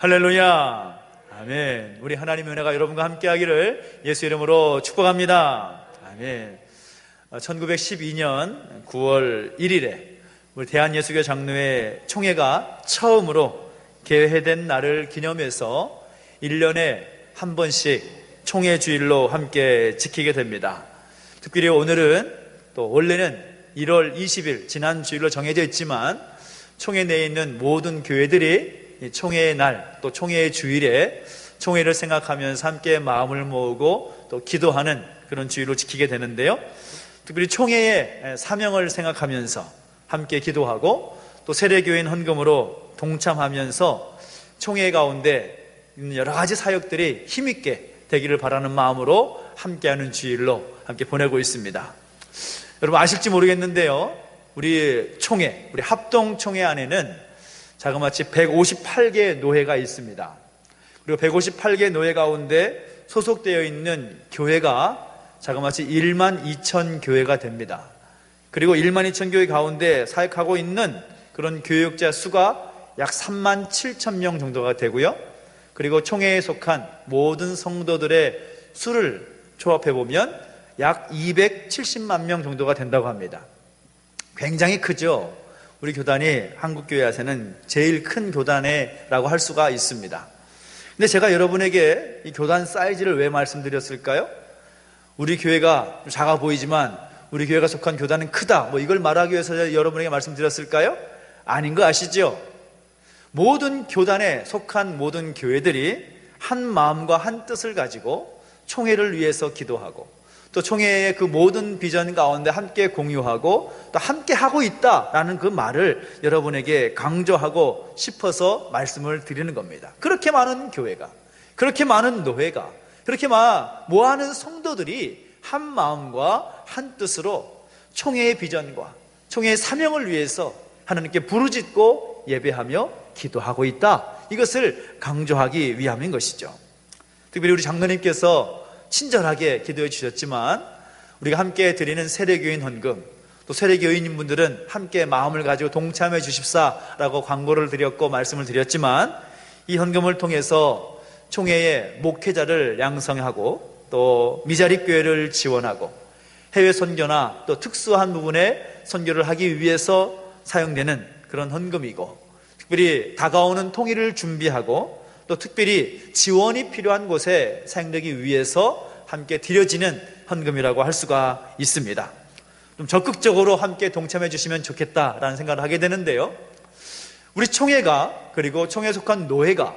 할렐루야. 아멘. 우리 하나님의 은혜가 여러분과 함께 하기를 예수 이름으로 축복합니다. 아멘. 1912년 9월 1일에 우리 대한예수교 장로회 총회가 처음으로 개회된 날을 기념해서 1년에 한 번씩 총회 주일로 함께 지키게 됩니다. 특별히 오늘은 또 원래는 1월 20일 지난 주일로 정해져 있지만 총회 내에 있는 모든 교회들이 총회의 날, 또 총회의 주일에 총회를 생각하면서 함께 마음을 모으고 또 기도하는 그런 주일로 지키게 되는데요. 특별히 총회의 사명을 생각하면서 함께 기도하고 또 세례교인 헌금으로 동참하면서 총회 가운데 있는 여러 가지 사역들이 힘있게 되기를 바라는 마음으로 함께하는 주일로 함께 보내고 있습니다. 여러분 아실지 모르겠는데요, 우리 총회, 우리 합동총회 안에는 자그마치 158개의 노회가 있습니다. 그리고 158개 노회 가운데 소속되어 있는 교회가 자그마치 1만 2천 교회가 됩니다. 그리고 1만 2천 교회 가운데 사역하고 있는 그런 교육자 수가 약 3만 7천 명 정도가 되고요. 그리고 총회에 속한 모든 성도들의 수를 조합해보면 약 270만 명 정도가 된다고 합니다. 굉장히 크죠. 우리 교단이 한국교회에서는 제일 큰 교단이라고 할 수가 있습니다. 근데 제가 여러분에게 이 교단 사이즈를 왜 말씀드렸을까요? 우리 교회가 작아 보이지만 우리 교회가 속한 교단은 크다, 이걸 말하기 위해서 여러분에게 말씀드렸을까요? 아닌 거 아시죠? 모든 교단에 속한 모든 교회들이 한 마음과 한 뜻을 가지고 총회를 위해서 기도하고 또 총회의 그 모든 비전 가운데 함께 공유하고 또 함께 하고 있다라는 그 말을 여러분에게 강조하고 싶어서 말씀을 드리는 겁니다. 그렇게 많은 교회가, 그렇게 많은 노회가, 그렇게 모아는 성도들이 한 마음과 한 뜻으로 총회의 비전과 총회의 사명을 위해서 하나님께 부르짖고 예배하며 기도하고 있다, 이것을 강조하기 위함인 것이죠. 특별히 우리 장로님께서 친절하게 기도해 주셨지만 우리가 함께 드리는 세례교인 헌금, 또 세례교인분들은 함께 마음을 가지고 동참해 주십사라고 광고를 드렸고 말씀을 드렸지만 이 헌금을 통해서 총회의 목회자를 양성하고 또 미자립교회를 지원하고 해외 선교나 또 특수한 부분의 선교를 하기 위해서 사용되는 그런 헌금이고, 특별히 다가오는 통일을 준비하고 또 특별히 지원이 필요한 곳에 사용되기 위해서 함께 드려지는 헌금이라고 할 수가 있습니다. 좀 적극적으로 함께 동참해 주시면 좋겠다라는 생각을 하게 되는데요, 우리 총회가, 그리고 총회에 속한 노회가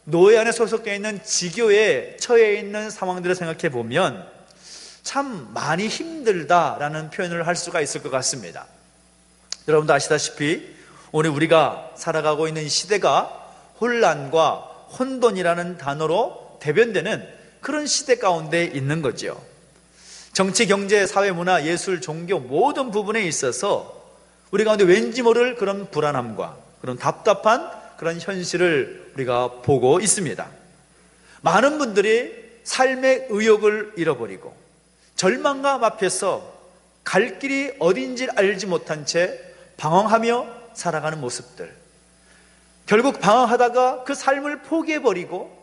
노회 안에 소속되어 있는 지교에 처해 있는 상황들을 생각해 보면 참 많이 힘들다라는 표현을 할 수가 있을 것 같습니다. 여러분도 아시다시피 오늘 우리가 살아가고 있는 시대가 혼란과 혼돈이라는 단어로 대변되는 그런 시대 가운데 있는 거죠. 정치, 경제, 사회, 문화, 예술, 종교 모든 부분에 있어서 우리 가운데 왠지 모를 그런 불안함과 그런 답답한 그런 현실을 우리가 보고 있습니다. 많은 분들이 삶의 의욕을 잃어버리고 절망감 앞에서 갈 길이 어딘지 알지 못한 채 방황하며 살아가는 모습들, 결국 방황하다가 그 삶을 포기해버리고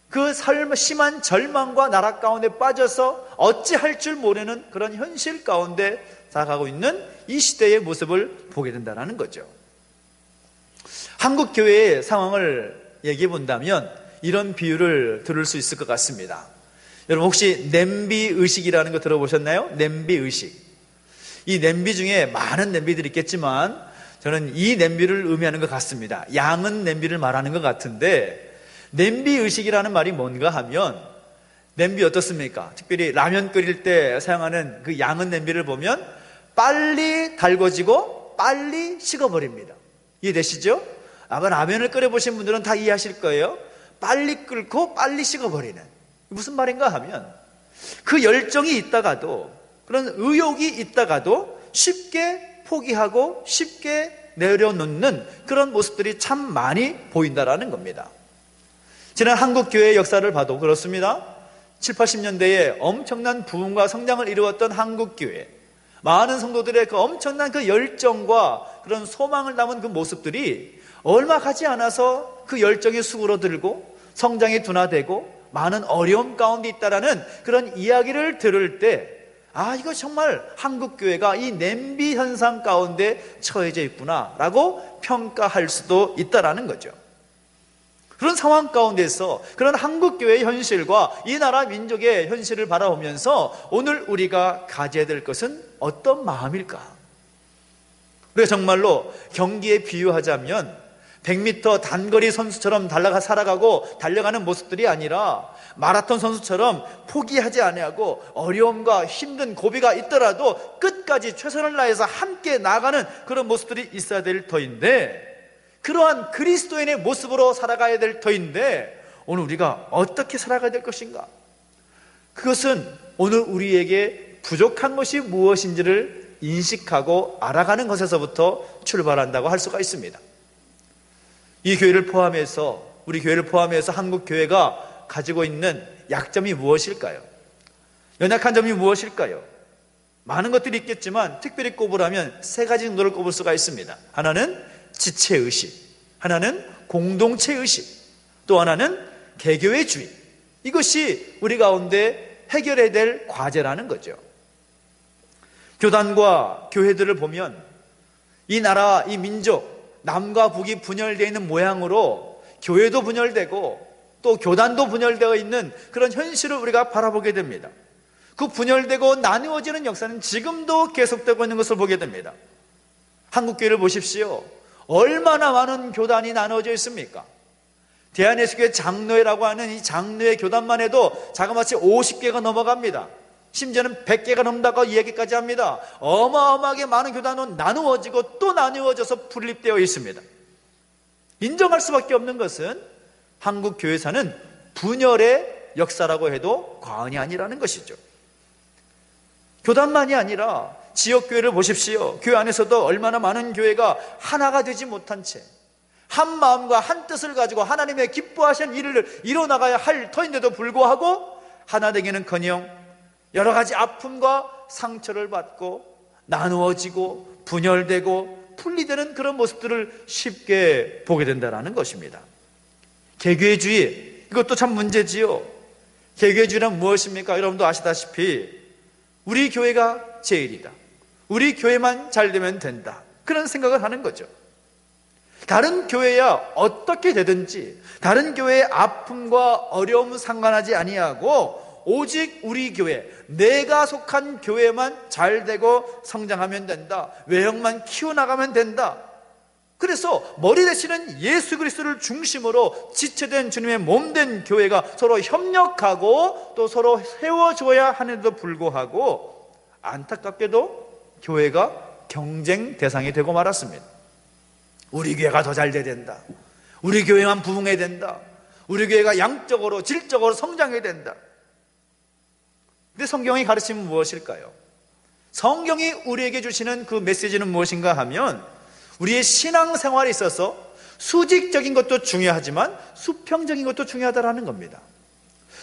그 삶의 심한 절망과 나락 가운데 빠져서 어찌할 줄 모르는 그런 현실 가운데 살아가고 있는 이 시대의 모습을 보게 된다는 거죠. 한국 교회의 상황을 얘기해 본다면 이런 비유를 들을 수 있을 것 같습니다. 여러분 혹시 냄비 의식이라는 거 들어보셨나요? 냄비 의식. 이 냄비 중에 많은 냄비들이 있겠지만 저는 이 냄비를 의미하는 것 같습니다. 양은 냄비를 말하는 것 같은데, 냄비 의식이라는 말이 뭔가 하면, 냄비 어떻습니까? 특별히 라면 끓일 때 사용하는 그 양은 냄비를 보면 빨리 달궈지고 빨리 식어버립니다. 이해되시죠? 아마 라면을 끓여보신 분들은 다 이해하실 거예요. 빨리 끓고 빨리 식어버리는, 무슨 말인가 하면 그 열정이 있다가도, 그런 의욕이 있다가도 쉽게 포기하고 쉽게 내려놓는 그런 모습들이 참 많이 보인다라는 겁니다. 지난 한국교회의 역사를 봐도 그렇습니다. 7, 80년대에 엄청난 부흥과 성장을 이루었던 한국교회, 많은 성도들의 그 엄청난 그 열정과 그런 소망을 담은 그 모습들이 얼마 가지 않아서 그 열정이 수그러들고 성장이 둔화되고 많은 어려움 가운데 있다라는 그런 이야기를 들을 때, 이거 정말 한국교회가 이 냄비 현상 가운데 처해져 있구나 라고 평가할 수도 있다라는 거죠. 그런 상황 가운데서 그런 한국교회의 현실과 이 나라 민족의 현실을 바라보면서 오늘 우리가 가져야 될 것은 어떤 마음일까? 우리가 정말로 경기에 비유하자면 100m 단거리 선수처럼 살아가고 달려가는 모습들이 아니라 마라톤 선수처럼 포기하지 아니하고 어려움과 힘든 고비가 있더라도 끝까지 최선을 다해서 함께 나가는 그런 모습들이 있어야 될 터인데, 그러한 그리스도인의 모습으로 살아가야 될 터인데 오늘 우리가 어떻게 살아가야 될 것인가? 그것은 오늘 우리에게 부족한 것이 무엇인지를 인식하고 알아가는 것에서부터 출발한다고 할 수가 있습니다. 이 교회를 포함해서, 우리 교회를 포함해서 한국 교회가 가지고 있는 약점이 무엇일까요? 연약한 점이 무엇일까요? 많은 것들이 있겠지만 특별히 꼽으라면 세 가지 정도를 꼽을 수가 있습니다. 하나는 지체의식, 하나는 공동체의식, 또 하나는 개교회주의. 이것이 우리 가운데 해결해야 될 과제라는 거죠. 교단과 교회들을 보면 이 나라, 이 민족, 남과 북이 분열되어 있는 모양으로 교회도 분열되고 또 교단도 분열되어 있는 그런 현실을 우리가 바라보게 됩니다. 그 분열되고 나누어지는 역사는 지금도 계속되고 있는 것을 보게 됩니다. 한국교회를 보십시오. 얼마나 많은 교단이 나누어져 있습니까? 대한예수교회 장로회라고 하는 이 장로회 교단만 해도 자그마치 50개가 넘어갑니다. 심지어는 100개가 넘는다고 이야기까지 합니다. 어마어마하게 많은 교단은 나누어지고 또 나누어져서 분립되어 있습니다. 인정할 수밖에 없는 것은 한국 교회사는 분열의 역사라고 해도 과언이 아니라는 것이죠. 교단만이 아니라 지역교회를 보십시오. 교회 안에서도 얼마나 많은 교회가 하나가 되지 못한 채 한 마음과 한 뜻을 가지고 하나님의 기뻐하시는 일을 이뤄나가야 할 터인데도 불구하고 하나 되기는커녕 여러 가지 아픔과 상처를 받고 나누어지고 분열되고 분리되는 그런 모습들을 쉽게 보게 된다는 것입니다. 개교회주의, 이것도 참 문제지요. 개교회주의란 무엇입니까? 여러분도 아시다시피 우리 교회가 제일이다, 우리 교회만 잘 되면 된다, 그런 생각을 하는 거죠. 다른 교회야 어떻게 되든지 다른 교회의 아픔과 어려움 상관하지 아니하고 오직 우리 교회, 내가 속한 교회만 잘 되고 성장하면 된다, 외형만 키워나가면 된다. 그래서 머리 대신은 예수 그리스도를 중심으로 지체된 주님의 몸된 교회가 서로 협력하고 또 서로 세워줘야 하는데도 불구하고 안타깝게도 교회가 경쟁 대상이 되고 말았습니다. 우리 교회가 더 잘 돼야 된다, 우리 교회만 부흥해야 된다, 우리 교회가 양적으로 질적으로 성장해야 된다. 근데 성경이 가르치면 무엇일까요? 성경이 우리에게 주시는 그 메시지는 무엇인가 하면 우리의 신앙생활에 있어서 수직적인 것도 중요하지만 수평적인 것도 중요하다는 겁니다.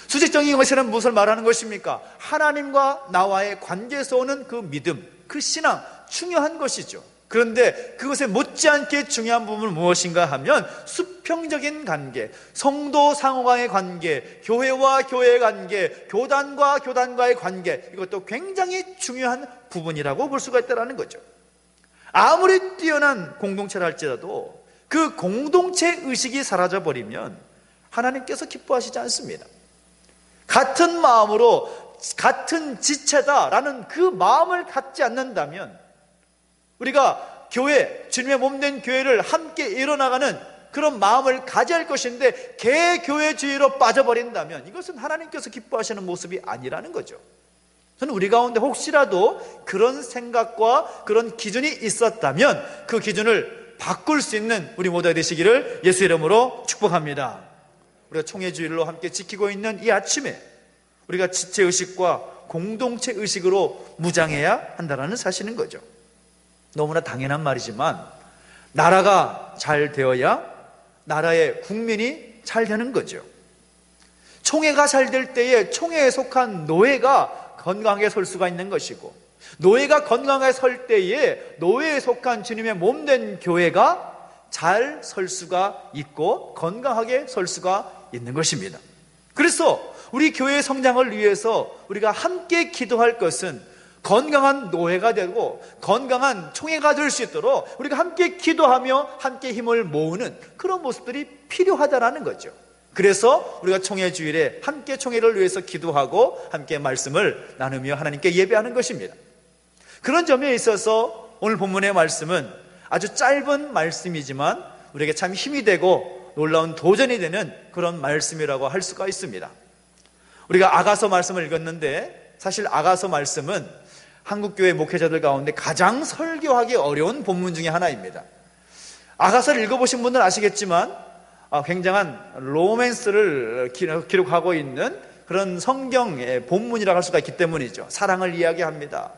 수직적인 것에는 무엇을 말하는 것입니까? 하나님과 나와의 관계에서 오는 그 믿음, 그 신앙, 중요한 것이죠. 그런데 그것에 못지않게 중요한 부분은 무엇인가 하면 수평적인 관계, 성도 상호간의 관계, 교회와 교회의 관계, 교단과 교단과의 관계, 이것도 굉장히 중요한 부분이라고 볼 수가 있다는 거죠. 아무리 뛰어난 공동체를 할지라도 그 공동체 의식이 사라져버리면 하나님께서 기뻐하시지 않습니다. 같은 마음으로 같은 지체다라는 그 마음을 갖지 않는다면, 우리가 교회, 주님의 몸된 교회를 함께 이뤄나가는 그런 마음을 가져야 할 것인데 개교회주의로 빠져버린다면 이것은 하나님께서 기뻐하시는 모습이 아니라는 거죠. 저는 우리 가운데 혹시라도 그런 생각과 그런 기준이 있었다면 그 기준을 바꿀 수 있는 우리 모두가 되시기를 예수 이름으로 축복합니다. 우리가 총회주의로 함께 지키고 있는 이 아침에 우리가 지체의식과 공동체의식으로 무장해야 한다는 사실인 거죠. 너무나 당연한 말이지만 나라가 잘 되어야 나라의 국민이 잘 되는 거죠. 총회가 잘 될 때에 총회에 속한 노예가 건강하게 설 수가 있는 것이고, 노예가 건강하게 설 때에 노예에 속한 주님의 몸된 교회가 잘 설 수가 있고 건강하게 설 수가 있는 것입니다. 그래서 우리 교회의 성장을 위해서 우리가 함께 기도할 것은 건강한 노예가 되고 건강한 총회가 될 수 있도록 우리가 함께 기도하며 함께 힘을 모으는 그런 모습들이 필요하다라는 거죠. 그래서 우리가 총회 주일에 함께 총회를 위해서 기도하고 함께 말씀을 나누며 하나님께 예배하는 것입니다. 그런 점에 있어서 오늘 본문의 말씀은 아주 짧은 말씀이지만 우리에게 참 힘이 되고 놀라운 도전이 되는 그런 말씀이라고 할 수가 있습니다. 우리가 아가서 말씀을 읽었는데 사실 아가서 말씀은 한국교회 목회자들 가운데 가장 설교하기 어려운 본문 중에 하나입니다. 아가서를 읽어보신 분들은 아시겠지만 굉장한 로맨스를 기록하고 있는 그런 성경의 본문이라고 할 수가 있기 때문이죠. 사랑을 이야기합니다.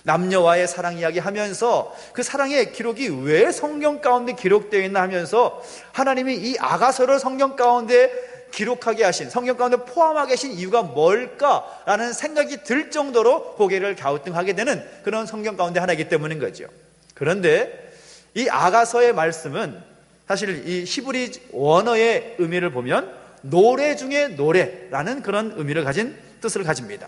남녀와의 사랑 이야기하면서 그 사랑의 기록이 왜 성경 가운데 기록되어 있나 하면서 하나님이 이 아가서를 성경 가운데 기록하게 하신, 성경 가운데 포함하게 하신 이유가 뭘까라는 생각이 들 정도로 고개를 갸우뚱하게 되는 그런 성경 가운데 하나이기 때문인 거죠. 그런데 이 아가서의 말씀은 사실 이 히브리 원어의 의미를 보면 노래 중에 노래라는 그런 의미를 가진 뜻을 가집니다.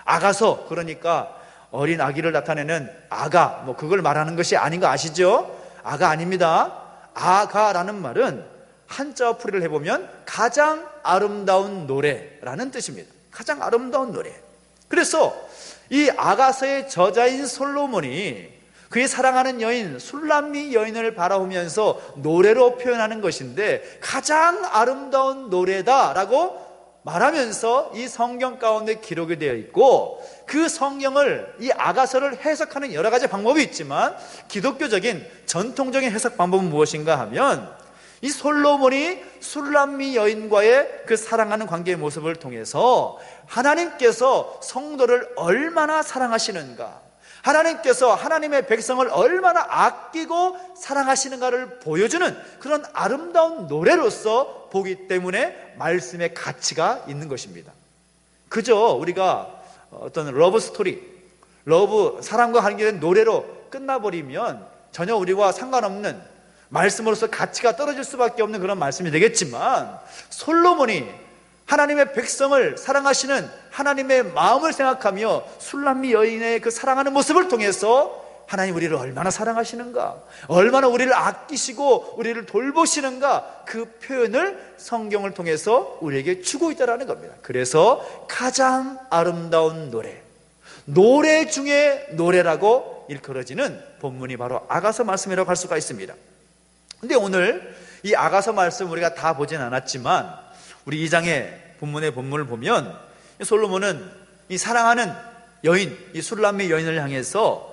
아가서, 그러니까 어린 아기를 나타내는 아가, 그걸 말하는 것이 아닌 거 아시죠? 아가 아닙니다. 아가라는 말은 한자어 풀이를 해보면 가장 아름다운 노래라는 뜻입니다. 가장 아름다운 노래. 그래서 이 아가서의 저자인 솔로몬이 그의 사랑하는 여인 술람미 여인을 바라보면서 노래로 표현하는 것인데 가장 아름다운 노래다라고 말하면서 이 성경 가운데 기록이 되어 있고, 그 성경을, 이 아가서를 해석하는 여러 가지 방법이 있지만 기독교적인 전통적인 해석 방법은 무엇인가 하면 이 솔로몬이 술람미 여인과의 그 사랑하는 관계의 모습을 통해서 하나님께서 성도를 얼마나 사랑하시는가, 하나님께서 하나님의 백성을 얼마나 아끼고 사랑하시는가를 보여주는 그런 아름다운 노래로서 보기 때문에 말씀의 가치가 있는 것입니다. 그저 우리가 어떤 러브 스토리, 사랑과 관계된 노래로 끝나버리면 전혀 우리와 상관없는, 말씀으로서 가치가 떨어질 수밖에 없는 그런 말씀이 되겠지만, 솔로몬이 하나님의 백성을 사랑하시는 하나님의 마음을 생각하며 술람미 여인의 그 사랑하는 모습을 통해서 하나님 우리를 얼마나 사랑하시는가, 얼마나 우리를 아끼시고 우리를 돌보시는가, 그 표현을 성경을 통해서 우리에게 주고 있다는 겁니다. 그래서 가장 아름다운 노래 중에 노래라고 일컬어지는 본문이 바로 아가서 말씀이라고 할 수가 있습니다. 근데 오늘 이 아가서 말씀 우리가 다 보진 않았지만 우리 2장의 본문을 보면 솔로몬은 이 사랑하는 여인, 이 술람미 여인을 향해서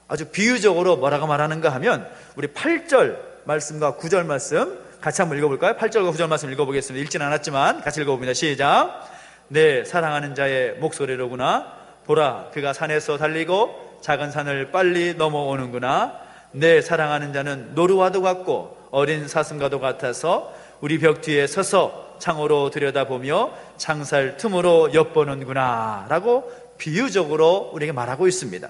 아주 비유적으로 뭐라고 말하는가 하면 우리 8절 말씀과 9절 말씀 같이 한번 읽어볼까요? 8절과 9절 말씀 읽어보겠습니다. 읽지는 않았지만 같이 읽어봅니다. 시작. 내 사랑하는 자의 목소리로구나. 보라, 그가 산에서 달리고 작은 산을 빨리 넘어오는구나. 내 사랑하는 자는 노루와도 같고 어린 사슴과도 같아서 우리 벽 뒤에 서서 창으로 들여다보며 창살 틈으로 엿보는구나 라고 비유적으로 우리에게 말하고 있습니다.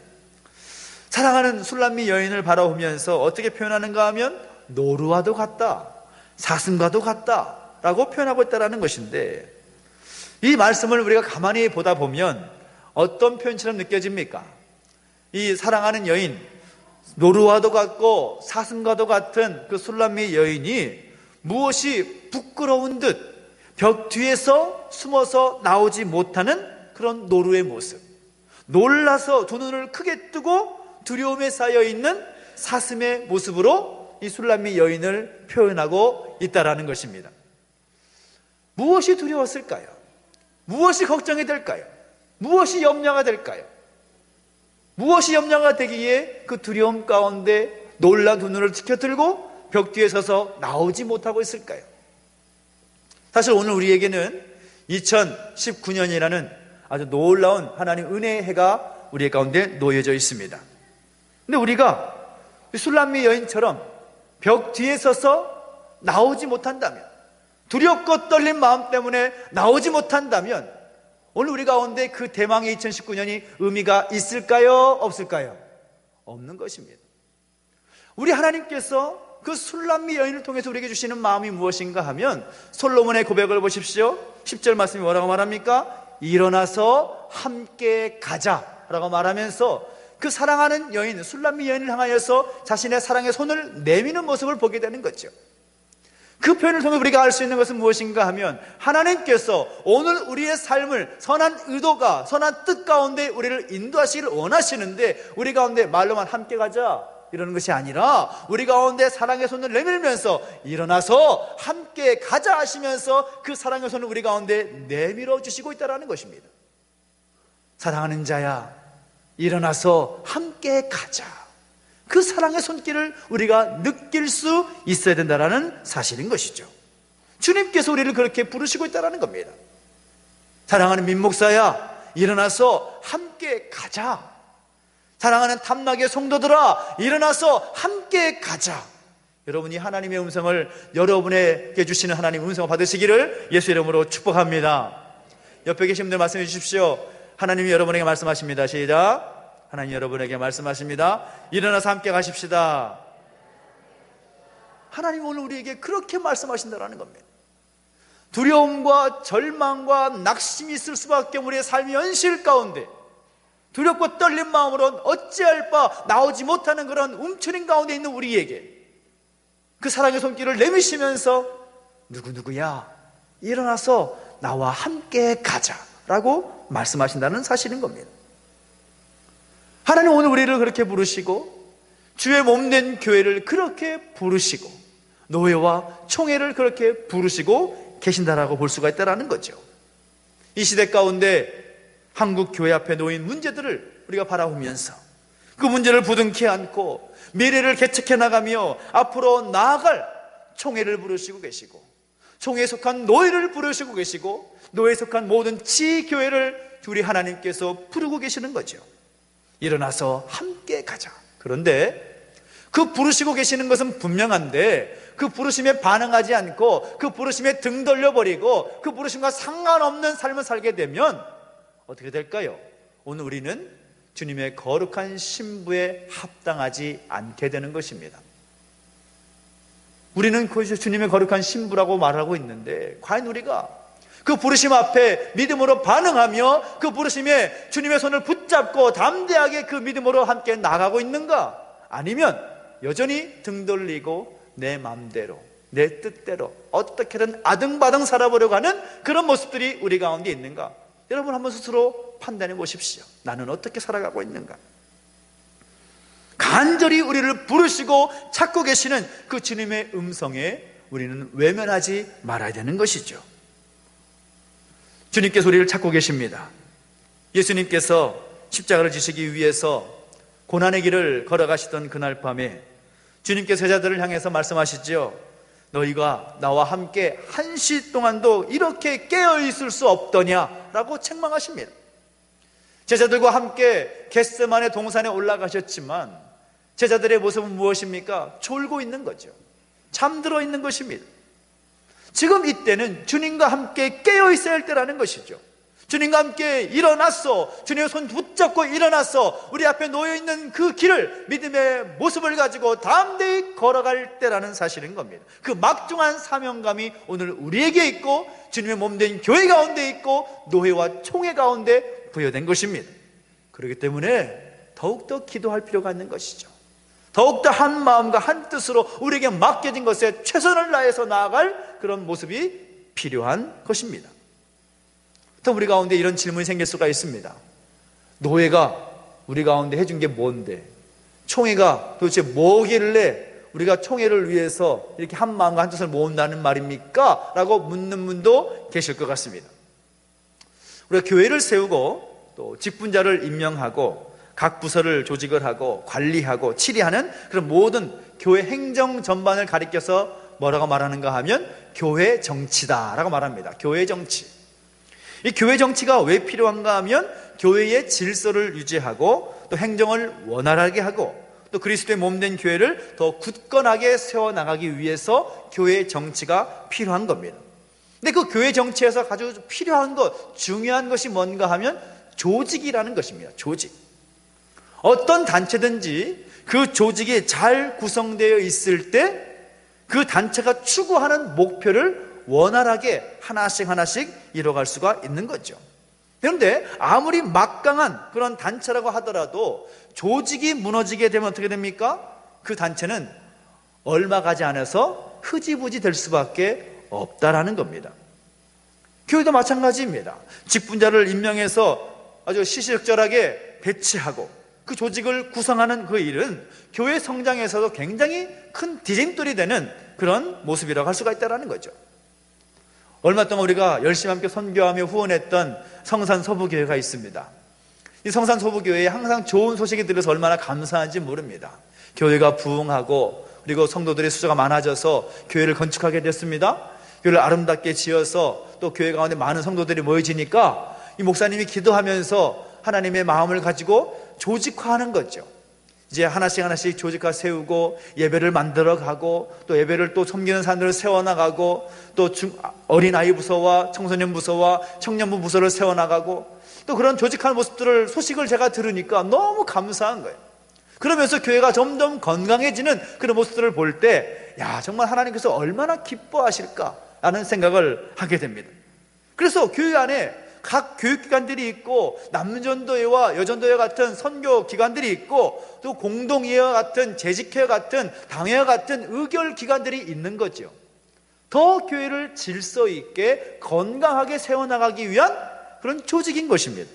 사랑하는 술람미 여인을 바라보면서 어떻게 표현하는가 하면 노루와도 같다, 사슴과도 같다 라고 표현하고 있다는 것인데, 이 말씀을 우리가 가만히 보다 보면 어떤 표현처럼 느껴집니까? 이 사랑하는 여인, 노루와도 같고 사슴과도 같은 그 술람미 여인이 무엇이 부끄러운 듯 벽 뒤에서 숨어서 나오지 못하는 그런 노루의 모습, 놀라서 두 눈을 크게 뜨고 두려움에 쌓여있는 사슴의 모습으로 이 술람미 여인을 표현하고 있다는 것입니다. 무엇이 두려웠을까요? 무엇이 걱정이 될까요? 무엇이 염려가 될까요? 무엇이 염려가 되기에 그 두려움 가운데 놀라 두 눈을 치켜들고 벽 뒤에 서서 나오지 못하고 있을까요? 사실 오늘 우리에게는 2019년이라는 아주 놀라운 하나님 은혜의 해가 우리 가운데 놓여져 있습니다. 근데 우리가 술람미 여인처럼 벽 뒤에 서서 나오지 못한다면, 두렵고 떨린 마음 때문에 나오지 못한다면 오늘 우리 가운데 그 대망의 2019년이 의미가 있을까요? 없을까요? 없는 것입니다. 우리 하나님께서 그 술람미 여인을 통해서 우리에게 주시는 마음이 무엇인가 하면 솔로몬의 고백을 보십시오. 10절 말씀이 뭐라고 말합니까? 일어나서 함께 가자라고 말하면서 그 사랑하는 여인, 술람미 여인을 향하여서 자신의 사랑의 손을 내미는 모습을 보게 되는 거죠. 그 표현을 통해 우리가 알 수 있는 것은 무엇인가 하면 하나님께서 오늘 우리의 삶을 선한 의도가, 선한 뜻 가운데 우리를 인도하시기를 원하시는데 우리 가운데 말로만 함께 가자 이러는 것이 아니라 우리 가운데 사랑의 손을 내밀면서 일어나서 함께 가자 하시면서 그 사랑의 손을 우리 가운데 내밀어 주시고 있다는 것입니다. 사랑하는 자야, 일어나서 함께 가자. 그 사랑의 손길을 우리가 느낄 수 있어야 된다는 사실인 것이죠. 주님께서 우리를 그렇게 부르시고 있다는 겁니다. 사랑하는 민목사야, 일어나서 함께 가자. 사랑하는 탐나게 성도들아, 일어나서 함께 가자. 여러분이 하나님의 음성을, 여러분에게 주시는 하나님의 음성을 받으시기를 예수 이름으로 축복합니다. 옆에 계신 분들 말씀해 주십시오. 하나님이 여러분에게 말씀하십니다. 시작. 하나님 여러분에게 말씀하십니다. 일어나서 함께 가십시다. 하나님 오늘 우리에게 그렇게 말씀하신다는 겁니다. 두려움과 절망과 낙심이 있을 수밖에 우리의 삶이 현실 가운데 두렵고 떨린 마음으로 어찌할 바 나오지 못하는 그런 움츠린 가운데 있는 우리에게 그 사랑의 손길을 내미시면서 누구야 일어나서 나와 함께 가자라고 말씀하신다는 사실인 겁니다. 하나님 오늘 우리를 그렇게 부르시고 주의 몸된 교회를 그렇게 부르시고 노예와 총회를 그렇게 부르시고 계신다라고 볼 수가 있다는 거죠. 이 시대 가운데 한국 교회 앞에 놓인 문제들을 우리가 바라보면서 그 문제를 부둥켜 안고 미래를 개척해 나가며 앞으로 나아갈 총회를 부르시고 계시고 총회에 속한 노예를 부르시고 계시고 노예에 속한 모든 지교회를 우리 하나님께서 부르고 계시는 거죠. 일어나서 함께 가자. 그런데 그 부르시고 계시는 것은 분명한데 그 부르심에 반응하지 않고 그 부르심에 등 돌려버리고 그 부르심과 상관없는 삶을 살게 되면 어떻게 될까요? 오늘 우리는 주님의 거룩한 신부에 합당하지 않게 되는 것입니다. 우리는 주님의 거룩한 신부라고 말하고 있는데 과연 우리가 그 부르심 앞에 믿음으로 반응하며 그 부르심에 주님의 손을 붙잡고 담대하게 그 믿음으로 함께 나가고 있는가? 아니면 여전히 등 돌리고 내 마음대로 내 뜻대로 어떻게든 아등바등 살아보려고 하는 그런 모습들이 우리 가운데 있는가? 여러분 한번 스스로 판단해 보십시오. 나는 어떻게 살아가고 있는가? 간절히 우리를 부르시고 찾고 계시는 그 주님의 음성에 우리는 외면하지 말아야 되는 것이죠. 주님께서 우리를 찾고 계십니다. 예수님께서 십자가를 지시기 위해서 고난의 길을 걸어가시던 그날 밤에 주님께서 제자들을 향해서 말씀하시죠. 너희가 나와 함께 1시 동안도 이렇게 깨어있을 수 없더냐라고 책망하십니다. 제자들과 함께 겟세마네 동산에 올라가셨지만 제자들의 모습은 무엇입니까? 졸고 있는 거죠. 잠들어 있는 것입니다. 지금 이때는 주님과 함께 깨어 있어야 할 때라는 것이죠. 주님과 함께 일어났어, 주님의 손 붙잡고 일어났어 우리 앞에 놓여있는 그 길을 믿음의 모습을 가지고 담대히 걸어갈 때라는 사실인 겁니다. 그 막중한 사명감이 오늘 우리에게 있고 주님의 몸된 교회 가운데 있고 노회와 총회 가운데 부여된 것입니다. 그렇기 때문에 더욱더 기도할 필요가 있는 것이죠. 더욱더 한 마음과 한 뜻으로 우리에게 맡겨진 것에 최선을 다해서 나아갈 그런 모습이 필요한 것입니다. 또 우리 가운데 이런 질문이 생길 수가 있습니다. 노예가 우리 가운데 해준 게 뭔데? 총회가 도대체 뭐길래 우리가 총회를 위해서 이렇게 한 마음과 한 뜻을 모은다는 말입니까? 라고 묻는 분도 계실 것 같습니다. 우리가 교회를 세우고 또 직분자를 임명하고 각 부서를 조직을 하고 관리하고 치리하는 그런 모든 교회 행정 전반을 가리켜서 뭐라고 말하는가 하면 교회 정치다라고 말합니다. 교회 정치. 이 교회 정치가 왜 필요한가 하면 교회의 질서를 유지하고 또 행정을 원활하게 하고 또 그리스도의 몸된 교회를 더 굳건하게 세워나가기 위해서 교회 정치가 필요한 겁니다. 근데 그 교회 정치에서 아주 필요한 것, 중요한 것이 뭔가 하면 조직이라는 것입니다. 조직. 어떤 단체든지 그 조직이 잘 구성되어 있을 때 그 단체가 추구하는 목표를 원활하게 하나씩 이뤄갈 수가 있는 거죠. 그런데 아무리 막강한 그런 단체라고 하더라도 조직이 무너지게 되면 어떻게 됩니까? 그 단체는 얼마 가지 않아서 흐지부지 될 수밖에 없다라는 겁니다. 교회도 마찬가지입니다. 직분자를 임명해서 아주 시시적절하게 배치하고 그 조직을 구성하는 그 일은 교회 성장에서도 굉장히 큰 디딤돌이 되는 그런 모습이라고 할 수가 있다는 거죠. 얼마 동안 우리가 열심히 함께 선교하며 후원했던 성산서부교회가 있습니다. 이 성산서부교회에 항상 좋은 소식이 들려서 얼마나 감사한지 모릅니다. 교회가 부흥하고 그리고 성도들의 수가 많아져서 교회를 건축하게 됐습니다. 교회를 아름답게 지어서 또 교회 가운데 많은 성도들이 모여지니까 이 목사님이 기도하면서 하나님의 마음을 가지고 조직화하는 거죠. 이제 하나씩 조직화 세우고 예배를 만들어 가고 또 예배를 또 섬기는 사람들을 세워나가고 또 어린아이 부서와 청소년 부서와 청년부 부서를 세워나가고 또 그런 조직하는 모습들을 소식을 제가 들으니까 너무 감사한 거예요. 그러면서 교회가 점점 건강해지는 그런 모습들을 볼 때 야, 정말 하나님께서 얼마나 기뻐하실까라는 생각을 하게 됩니다. 그래서 교회 안에 각 교육기관들이 있고 남전도회와 여전도회 같은 선교기관들이 있고 또 공동회와 같은 재직회 같은 당회와 같은 의결기관들이 있는 거죠. 더 교회를 질서 있게 건강하게 세워나가기 위한 그런 조직인 것입니다.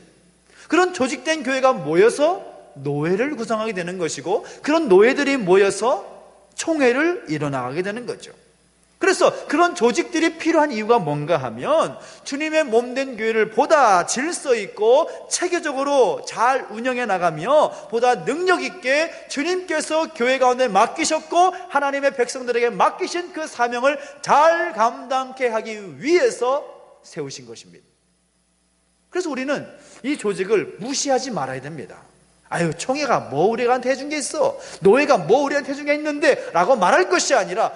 그런 조직된 교회가 모여서 노회를 구성하게 되는 것이고 그런 노회들이 모여서 총회를 이뤄나가게 되는 거죠. 그래서 그런 조직들이 필요한 이유가 뭔가 하면 주님의 몸된 교회를 보다 질서 있고 체계적으로 잘 운영해 나가며 보다 능력 있게 주님께서 교회 가운데 맡기셨고 하나님의 백성들에게 맡기신 그 사명을 잘 감당케 하기 위해서 세우신 것입니다. 그래서 우리는 이 조직을 무시하지 말아야 됩니다. 아유, 총회가 뭐 우리한테 해준 게 있어, 노회가 뭐 우리한테 해준 게 있는데 라고 말할 것이 아니라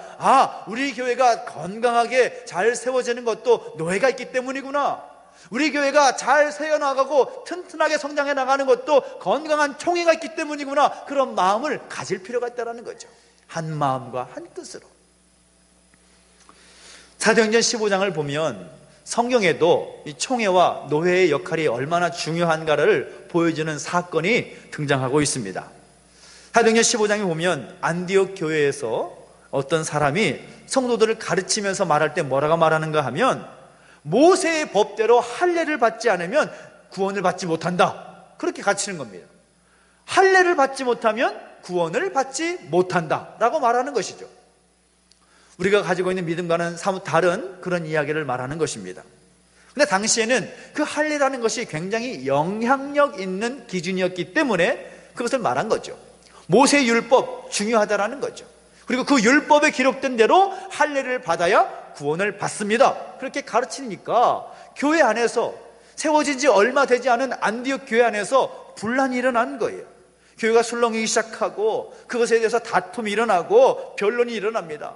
우리 교회가 건강하게 잘 세워지는 것도 노회가 있기 때문이구나, 우리 교회가 잘 세워나가고 튼튼하게 성장해 나가는 것도 건강한 총회가 있기 때문이구나, 그런 마음을 가질 필요가 있다는 거죠. 한 마음과 한 뜻으로. 사도행전 15장을 보면 성경에도 이 총회와 노회의 역할이 얼마나 중요한가를 보여주는 사건이 등장하고 있습니다. 사도행전 15장에 보면 안디옥 교회에서 어떤 사람이 성도들을 가르치면서 말할 때 뭐라고 말하는가 하면 모세의 법대로 할례를 받지 않으면 구원을 받지 못한다, 그렇게 가르치는 겁니다. 할례를 받지 못하면 구원을 받지 못한다 라고 말하는 것이죠. 우리가 가지고 있는 믿음과는 사뭇 다른 그런 이야기를 말하는 것입니다. 근데 당시에는 그 할례라는 것이 굉장히 영향력 있는 기준이었기 때문에 그것을 말한 거죠. 모세 율법 중요하다라는 거죠. 그리고 그 율법에 기록된 대로 할례를 받아야 구원을 받습니다, 그렇게 가르치니까 교회 안에서 세워진 지 얼마 되지 않은 안디옥 교회 안에서 분란이 일어난 거예요. 교회가 술렁이기 시작하고 그것에 대해서 다툼이 일어나고 변론이 일어납니다.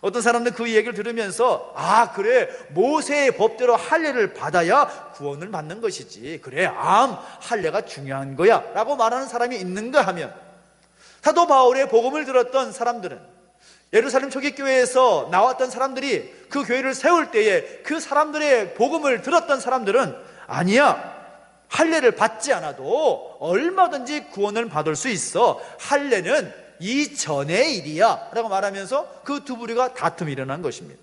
어떤 사람들은 그 얘기를 들으면서 그래, 모세의 법대로 할례를 받아야 구원을 받는 것이지, 그래, 할례가 중요한 거야 라고 말하는 사람이 있는가 하면 사도 바울의 복음을 들었던 사람들은, 예루살렘 초기교회에서 나왔던 사람들이 그 교회를 세울 때에 그 사람들의 복음을 들었던 사람들은 아니야, 할례를 받지 않아도 얼마든지 구원을 받을 수 있어, 할례는 이전의 일이야 라고 말하면서 그 두 부류가 다툼이 일어난 것입니다.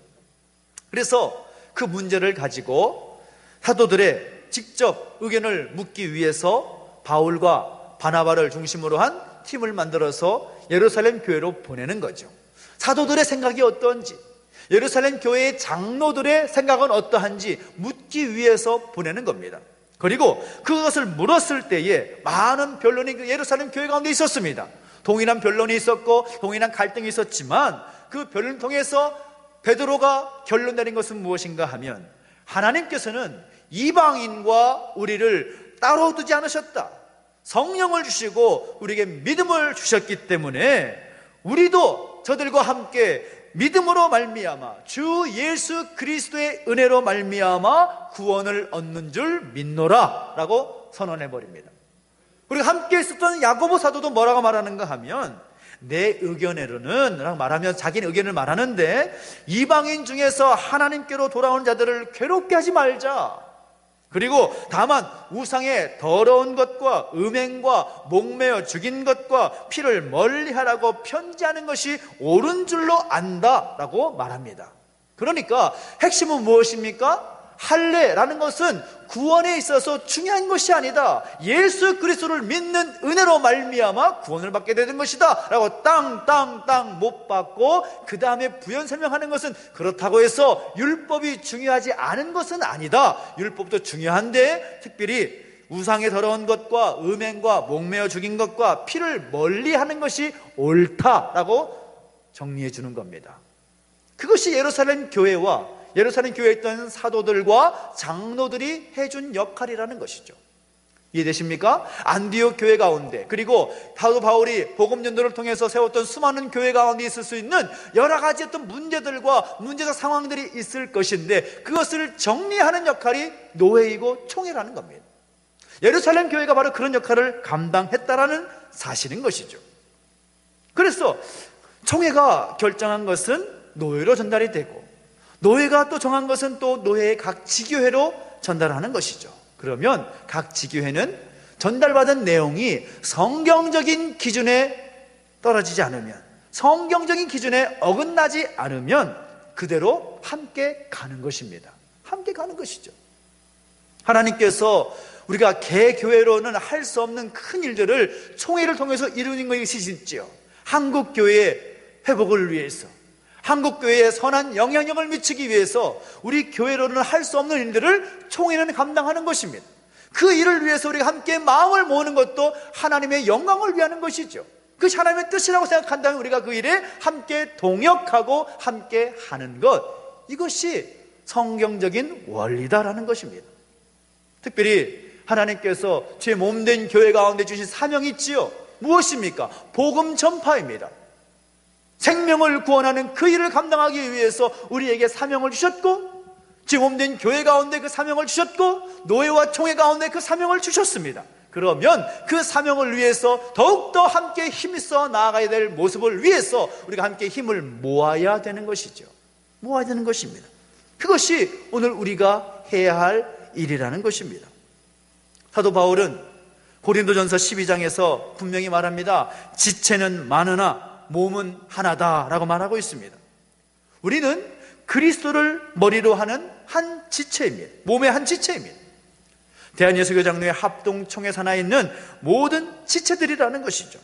그래서 그 문제를 가지고 사도들의 직접 의견을 묻기 위해서 바울과 바나바를 중심으로 한 팀을 만들어서 예루살렘 교회로 보내는 거죠. 사도들의 생각이 어떠한지, 예루살렘 교회의 장로들의 생각은 어떠한지 묻기 위해서 보내는 겁니다. 그리고 그것을 물었을 때에 많은 변론이 그 예루살렘 교회 가운데 있었습니다. 동일한 변론이 있었고 동일한 갈등이 있었지만 그 변론을 통해서 베드로가 결론 내린 것은 무엇인가 하면 하나님께서는 이방인과 우리를 따로 두지 않으셨다, 성령을 주시고 우리에게 믿음을 주셨기 때문에 우리도 저들과 함께 믿음으로 말미암아 주 예수 그리스도의 은혜로 말미암아 구원을 얻는 줄 믿노라 라고 선언해 버립니다. 그리고 함께 있었던 야고보 사도도 뭐라고 말하는가 하면, 내 의견으로는 라고 말하면 자기는 의견을 말하는데, 이방인 중에서 하나님께로 돌아오는 자들을 괴롭게 하지 말자. 그리고 다만 우상의 더러운 것과 음행과 목매어 죽인 것과 피를 멀리하라고 편지하는 것이 옳은 줄로 안다라고 말합니다. 그러니까 핵심은 무엇입니까? 할례라는 것은 구원에 있어서 중요한 것이 아니다. 예수 그리스도를 믿는 은혜로 말미암아 구원을 받게 되는 것이다 라고 땅 못 받고, 그 다음에 부연 설명하는 것은 그렇다고 해서 율법이 중요하지 않은 것은 아니다. 율법도 중요한데 특별히 우상의 더러운 것과 음행과 목매어 죽인 것과 피를 멀리하는 것이 옳다라고 정리해 주는 겁니다. 그것이 예루살렘 교회와 예루살렘 교회에 있던 사도들과 장로들이 해준 역할이라는 것이죠. 이해되십니까? 안디옥 교회 가운데, 그리고 사도 바울이 복음 전도를 통해서 세웠던 수많은 교회 가운데 있을 수 있는 여러 가지 어떤 문제들과 문제적 상황들이 있을 것인데, 그것을 정리하는 역할이 노예이고 총회라는 겁니다. 예루살렘 교회가 바로 그런 역할을 감당했다라는 사실인 것이죠. 그래서 총회가 결정한 것은 노예로 전달이 되고, 노예가 또 정한 것은 또 노예의 각 지교회로 전달하는 것이죠. 그러면 각 지교회는 전달받은 내용이 성경적인 기준에 떨어지지 않으면, 성경적인 기준에 어긋나지 않으면 그대로 함께 가는 것입니다. 함께 가는 것이죠. 하나님께서 우리가 개교회로는 할 수 없는 큰 일들을 총회를 통해서 이루는 것이지요. 한국교회의 회복을 위해서, 한국교회에 선한 영향력을 미치기 위해서 우리 교회로는 할 수 없는 일들을 총회는 감당하는 것입니다. 그 일을 위해서 우리가 함께 마음을 모으는 것도 하나님의 영광을 위하는 것이죠. 그것이 하나님의 뜻이라고 생각한다면 우리가 그 일에 함께 동역하고 함께 하는 것, 이것이 성경적인 원리다라는 것입니다. 특별히 하나님께서 제 몸된 교회 가운데 주신 사명이 있지요. 무엇입니까? 복음 전파입니다. 생명을 구원하는 그 일을 감당하기 위해서 우리에게 사명을 주셨고, 제 몸된 교회 가운데 그 사명을 주셨고, 노예와 총회 가운데 그 사명을 주셨습니다. 그러면 그 사명을 위해서 더욱더 함께 힘써 나아가야 될 모습을 위해서 우리가 함께 힘을 모아야 되는 것이죠. 모아야 되는 것입니다. 그것이 오늘 우리가 해야 할 일이라는 것입니다. 사도 바울은 고린도전서 12장에서 분명히 말합니다. 지체는 많으나 몸은 하나다라고 말하고 있습니다. 우리는 그리스도를 머리로 하는 한 지체입니다. 몸의 한 지체입니다. 대한예수교 장로회 합동총회 산하에 있는 모든 지체들이라는 것이죠.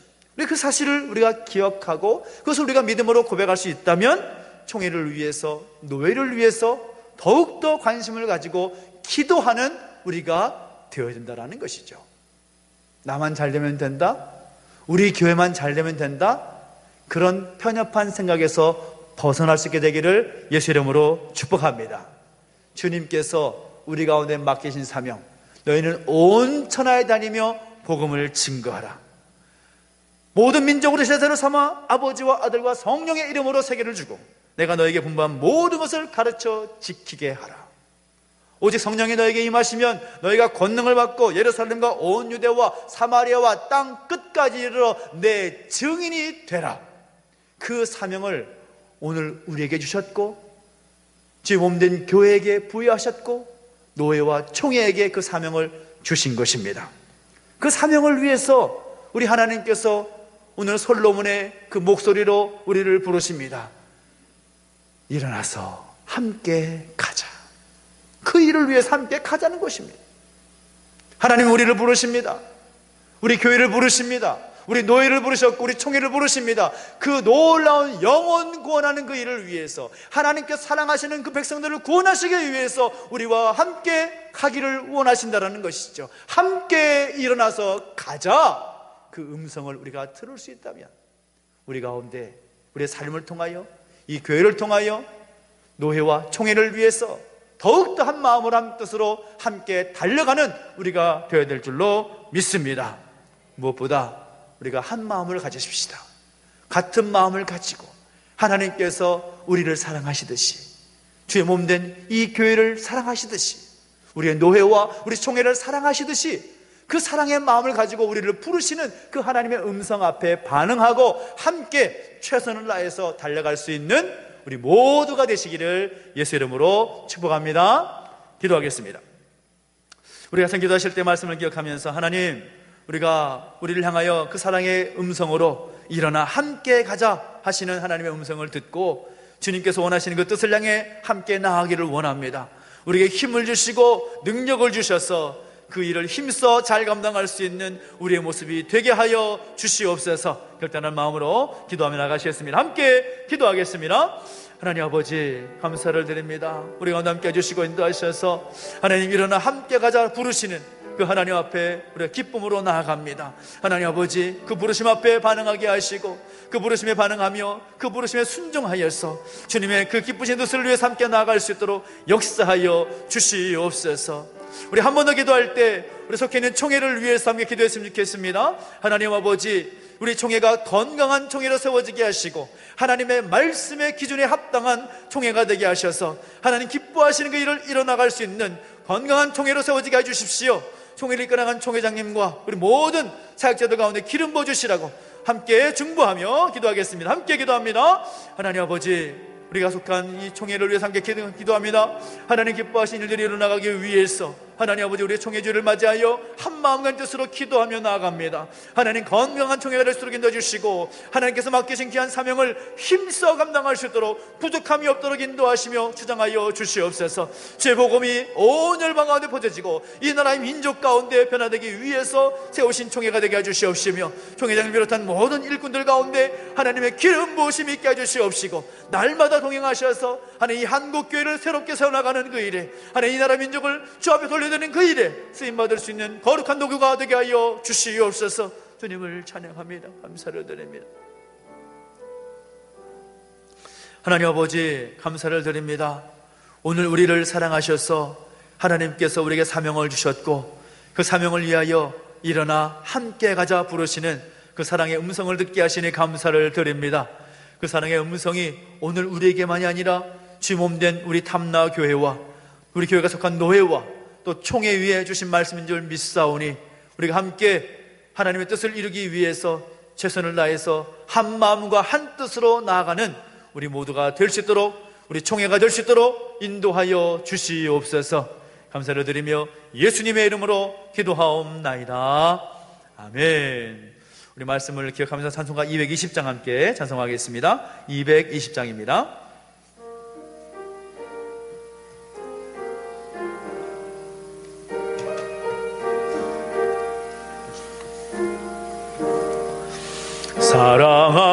그 사실을 우리가 기억하고 그것을 우리가 믿음으로 고백할 수 있다면 총회를 위해서, 노예를 위해서 더욱더 관심을 가지고 기도하는 우리가 되어야 된다는 것이죠. 나만 잘 되면 된다? 우리 교회만 잘 되면 된다? 그런 편협한 생각에서 벗어날 수 있게 되기를 예수 이름으로 축복합니다. 주님께서 우리 가운데 맡기신 사명, 너희는 온 천하에 다니며 복음을 증거하라. 모든 민족으로 제자로 삼아 아버지와 아들과 성령의 이름으로 세계를 주고 내가 너에게 분부한 모든 것을 가르쳐 지키게 하라. 오직 성령이 너에게 임하시면 너희가 권능을 받고 예루살렘과 온 유대와 사마리아와 땅 끝까지 이르러 내 증인이 되라. 그 사명을 오늘 우리에게 주셨고, 주 몸된 교회에게 부여하셨고, 노예와 총회에게 그 사명을 주신 것입니다. 그 사명을 위해서 우리 하나님께서 오늘 솔로몬의 그 목소리로 우리를 부르십니다. 일어나서 함께 가자. 그 일을 위해서 함께 가자는 것입니다. 하나님은 우리를 부르십니다. 우리 교회를 부르십니다. 우리 노예를 부르셨고 우리 총회를 부르십니다. 그 놀라운 영혼 구원하는 그 일을 위해서, 하나님께서 사랑하시는 그 백성들을 구원하시기 위해서 우리와 함께 가기를 원하신다는 것이죠. 함께 일어나서 가자. 그 음성을 우리가 들을 수 있다면 우리 가운데 우리의 삶을 통하여, 이 교회를 통하여 노예와 총회를 위해서 더욱더 한 마음으로 한 뜻으로 함께 달려가는 우리가 되어야 될 줄로 믿습니다. 무엇보다 우리가 한 마음을 가지십시다. 같은 마음을 가지고 하나님께서 우리를 사랑하시듯이, 주의 몸된 이 교회를 사랑하시듯이, 우리의 노회와 우리 총회를 사랑하시듯이 그 사랑의 마음을 가지고 우리를 부르시는 그 하나님의 음성 앞에 반응하고 함께 최선을 다해서 달려갈 수 있는 우리 모두가 되시기를 예수 이름으로 축복합니다. 기도하겠습니다. 우리가 기도하실 때 말씀을 기억하면서, 하나님, 우리가 우리를 향하여 그 사랑의 음성으로 일어나 함께 가자 하시는 하나님의 음성을 듣고 주님께서 원하시는 그 뜻을 향해 함께 나아가기를 원합니다. 우리에게 힘을 주시고 능력을 주셔서 그 일을 힘써 잘 감당할 수 있는 우리의 모습이 되게 하여 주시옵소서. 결단한 마음으로 기도하며 나가시겠습니다. 함께 기도하겠습니다. 하나님 아버지, 감사를 드립니다. 우리가 함께 해주시고 인도하셔서 하나님 일어나 함께 가자 부르시는 그 하나님 앞에 우리가 기쁨으로 나아갑니다. 하나님 아버지, 그 부르심 앞에 반응하게 하시고 그 부르심에 반응하며 그 부르심에 순종하여서 주님의 그 기쁘신 뜻을 위해서 함께 나아갈 수 있도록 역사하여 주시옵소서. 우리 한 번 더 기도할 때 우리 속해 있는 총회를 위해서 함께 기도했으면 좋겠습니다. 하나님 아버지, 우리 총회가 건강한 총회로 세워지게 하시고 하나님의 말씀의 기준에 합당한 총회가 되게 하셔서 하나님 기뻐하시는 그 일을 이뤄나갈 수 있는 건강한 총회로 세워지게 해주십시오. 총회를 이끌어간 총회장님과 우리 모든 사역자들 가운데 기름 부어주시라고 함께 중보하며 기도하겠습니다. 함께 기도합니다. 하나님 아버지, 우리가 속한 이 총회를 위해서 함께 기도합니다. 하나님 기뻐하신 일들이 일어나가기 위해서 하나님 아버지, 우리의 총회주를 맞이하여 한 마음과 뜻으로 기도하며 나아갑니다. 하나님 건강한 총회가 될 수 있도록 인도해주시고 하나님께서 맡기신 귀한 사명을 힘써 감당할 수 있도록 부족함이 없도록 인도하시며 주장하여 주시옵소서. 주의 복음이 온 열방 가운데 퍼져지고 이 나라의 민족 가운데 변화되기 위해서 세우신 총회가 되게 해주시옵시며 총회장을 비롯한 모든 일꾼들 가운데 하나님의 기름 부으심이 있게 해주시옵시고 날마다 동행하셔서 하나님 이 한국교회를 새롭게 세워나가는 그 일에, 하나님 이 나라 민족을 주 앞에 돌려드리는 그 일에 쓰임받을 수 있는 거룩한 도구가 되게 하여 주시옵소서. 주님을 찬양합니다. 감사를 드립니다. 하나님 아버지, 감사를 드립니다. 오늘 우리를 사랑하셔서 하나님께서 우리에게 사명을 주셨고 그 사명을 위하여 일어나 함께 가자 부르시는 그 사랑의 음성을 듣게 하시니 감사를 드립니다. 그 사랑의 음성이 오늘 우리에게만이 아니라 주 몸된 우리 탐나 교회와 우리 교회가 속한 노회와 또 총회 위에 주신 말씀인 줄 믿사오니 우리가 함께 하나님의 뜻을 이루기 위해서 최선을 다해서 한 마음과 한 뜻으로 나아가는 우리 모두가 될 수 있도록, 우리 총회가 될 수 있도록 인도하여 주시옵소서. 감사를 드리며 예수님의 이름으로 기도하옵나이다. 아멘. 우리 말씀을 기억하면서 찬송가 220장 함께 찬송하겠습니다. 220장입니다.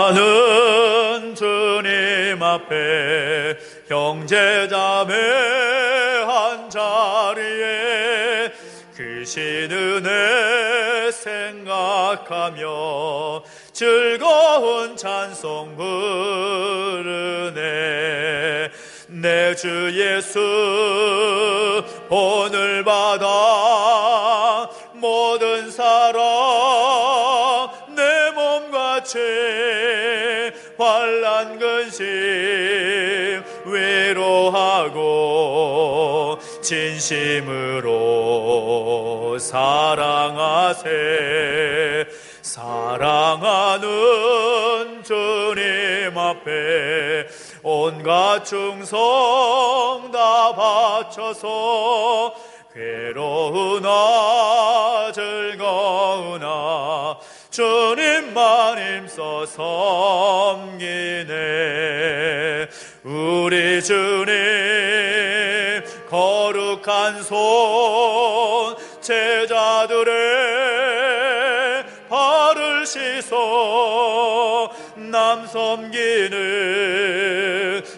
사랑하는 주님 앞에 형제자매 한자리에 크신 은혜 생각하며 즐거운 찬송 부르네. 내 주 예수 본을 받아 모든 사랑 내 몸같이 환난 근심 위로하고 진심으로 사랑하세. 사랑하는 주님 앞에 온갖 충성 다 바쳐서 괴로우나 즐거우나 주님만 힘써 섬기네. 우리 주님 거룩한 손 제자들의 발을 씻어 남 섬기는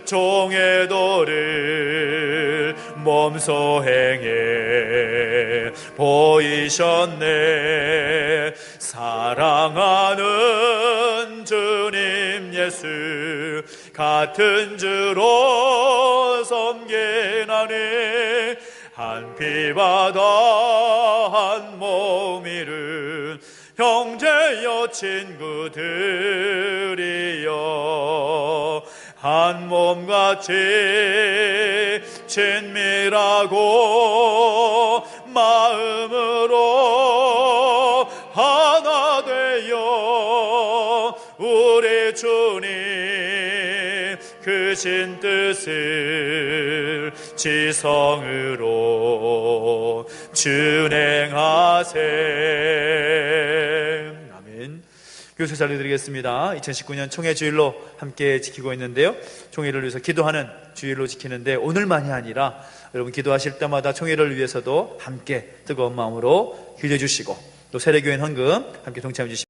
종의 도를 몸소 행해 보이셨네. 사랑하는 주님 예수 같은 주로 섬기나니 한 피바다 한 몸 이룬 형제여 친구들이여 한 몸같이 친밀하고 마음으로 하나 되어 우리 주님 크신 뜻을 지성으로 준행하세. 아멘. 교수 알려드리겠습니다. 2019년 총회 주일로 함께 지키고 있는데요, 총회를 위해서 기도하는 주일로 지키는데 오늘만이 아니라 여러분 기도하실 때마다 총회를 위해서도 함께 뜨거운 마음으로 기도해 주시고 또 세례교인 헌금 함께 동참해 주시기